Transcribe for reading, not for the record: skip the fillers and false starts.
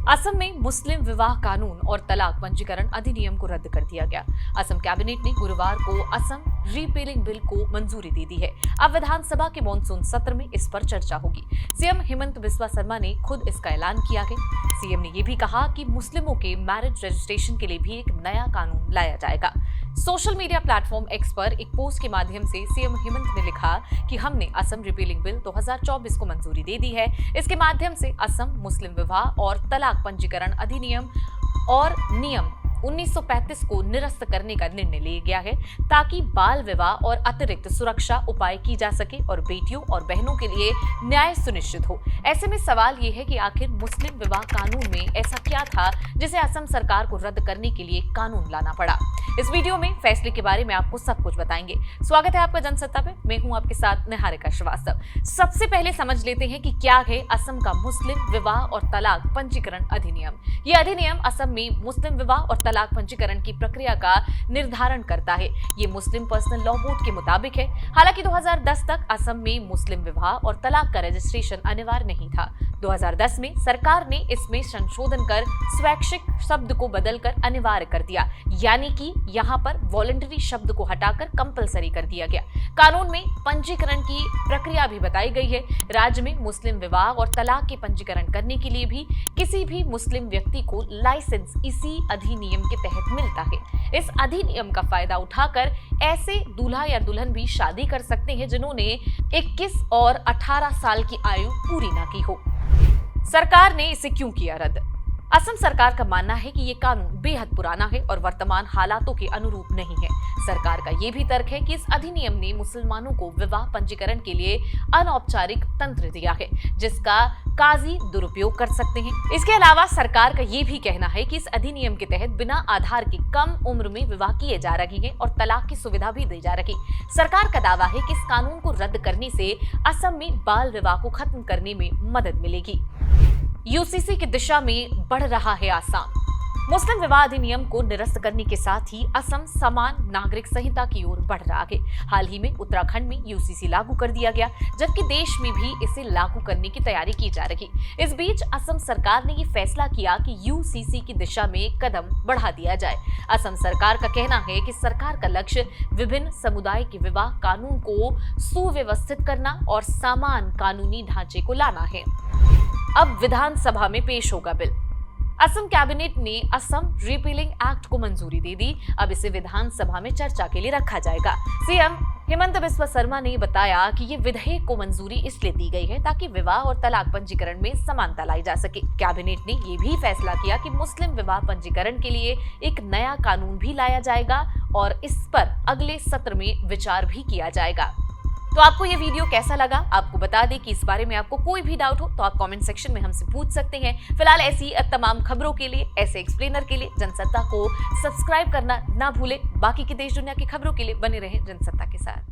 असम में मुस्लिम विवाह कानून और तलाक पंजीकरण अधिनियम को रद्द कर दिया गया। असम कैबिनेट ने गुरुवार को असम रिपीलिंग बिल को मंजूरी दे दी है। अब विधानसभा के मॉनसून सत्र में इस पर चर्चा होगी। सीएम हेमंत बिस्वा शर्मा ने खुद इसका ऐलान किया है। सीएम ने यह भी कहा कि मुस्लिमों के मैरिज रजिस्ट्रेशन के लिए भी एक नया कानून लाया जाएगा। सोशल मीडिया प्लेटफॉर्म एक्स पर एक पोस्ट के माध्यम से सीएम हेमंत ने लिखा कि हमने असम रिपीलिंग बिल 2024 को मंजूरी दे दी है। इसके माध्यम से असम मुस्लिम विवाह और तलाक पंजीकरण अधिनियम और नियम 1935 को निरस्त करने का निर्णय लिया गया है, ताकि बाल विवाह और अतिरिक्त सुरक्षा उपाय की जा सके और बेटियों और बहनों के लिए न्याय सुनिश्चित हो। ऐसे में सवाल ये है कि आखिर मुस्लिम विवाह कानून में ऐसा क्या था जिसे असम सरकार को रद्द करने के लिए कानून लाना पड़ा। इस वीडियो में फैसले के बारे में आपको सब कुछ बताएंगे। स्वागत है आपका जनसत्ता पे, मैं हूं आपके साथ निहारिका श्रीवास्तव। सबसे पहले समझ लेते हैं कि क्या है असम का मुस्लिम विवाह और तलाक पंजीकरण अधिनियम। यह अधिनियम असम में मुस्लिम विवाह और तलाक पंजीकरण की प्रक्रिया का निर्धारण करता है। ये मुस्लिम पर्सनल लॉ बोर्ड के मुताबिक है। हालांकि 2010 तक असम में मुस्लिम विवाह और तलाक का रजिस्ट्रेशन अनिवार्य नहीं था। 2010 में सरकार ने इसमें संशोधन कर स्वैच्छिक शब्द को बदलकर अनिवार्य कर दिया, यानी कि यहाँ पर वॉलंटरी शब्द को हटाकर कंपलसरी कर दिया गया। कानून में पंजीकरण की प्रक्रिया भी बताई गई है। राज्य में मुस्लिम विवाह और तलाक के पंजीकरण करने के लिए भी किसी भी मुस्लिम व्यक्ति को लाइसेंस इसी अधिनियम के तहत मिलता है। इस अधिनियम का फायदा उठाकर ऐसे दूल्हा या दुल्हन भी शादी कर सकते हैं जिन्होंने 21 और 18 साल की आयु पूरी न की हो। सरकार ने इसे क्यों किया रद्द? असम सरकार का मानना है कि ये कानून बेहद पुराना है और वर्तमान हालातों के अनुरूप नहीं है। सरकार का ये भी तर्क है कि इस अधिनियम ने मुसलमानों को विवाह पंजीकरण के लिए अनौपचारिक तंत्र दिया है, जिसका काजी दुरुपयोग कर सकते हैं। इसके अलावा सरकार का ये भी कहना है कि इस अधिनियम के तहत बिना आधार के कम उम्र में विवाह किए जा रहे हैं और तलाक की सुविधा भी दी जा रही। सरकार का दावा है कि इस कानून को रद्द करने से असम में बाल विवाह को खत्म करने में मदद मिलेगी। यूसीसी की दिशा में बढ़ रहा है आसाम। मुस्लिम विवाह अधिनियम को निरस्त करने के साथ ही असम समान नागरिक संहिता की ओर बढ़ रहा है। हाल ही में उत्तराखंड में यूसीसी लागू कर दिया गया, जबकि देश में भी इसे लागू करने की तैयारी की जा रही। इस बीच असम सरकार ने ये फैसला किया कि यूसीसी की दिशा में कदम बढ़ा दिया जाए। असम सरकार का कहना है कि सरकार का लक्ष्य विभिन्न समुदाय के विवाह कानून को सुव्यवस्थित करना और समान कानूनी ढांचे को लाना है। अब विधानसभा में पेश होगा बिल। असम कैबिनेट ने असम रिपीलिंग एक्ट को मंजूरी दे दी। अब इसे विधानसभा में चर्चा के लिए रखा जाएगा। सीएम हेमंत बिस्वा शर्मा ने बताया कि ये विधेयक को मंजूरी इसलिए दी गई है ताकि विवाह और तलाक पंजीकरण में समानता लाई जा सके। कैबिनेट ने ये भी फैसला किया कि मुस्लिम विवाह पंजीकरण के लिए एक नया कानून भी लाया जाएगा और इस पर अगले सत्र में विचार भी किया जाएगा। तो आपको ये वीडियो कैसा लगा? आपको बता दें कि इस बारे में आपको कोई भी डाउट हो तो आप कमेंट सेक्शन में हमसे पूछ सकते हैं। फिलहाल ऐसी तमाम खबरों के लिए, ऐसे एक्सप्लेनर के लिए जनसत्ता को सब्सक्राइब करना ना भूलें। बाकी की देश दुनिया की खबरों के लिए बने रहें जनसत्ता के साथ।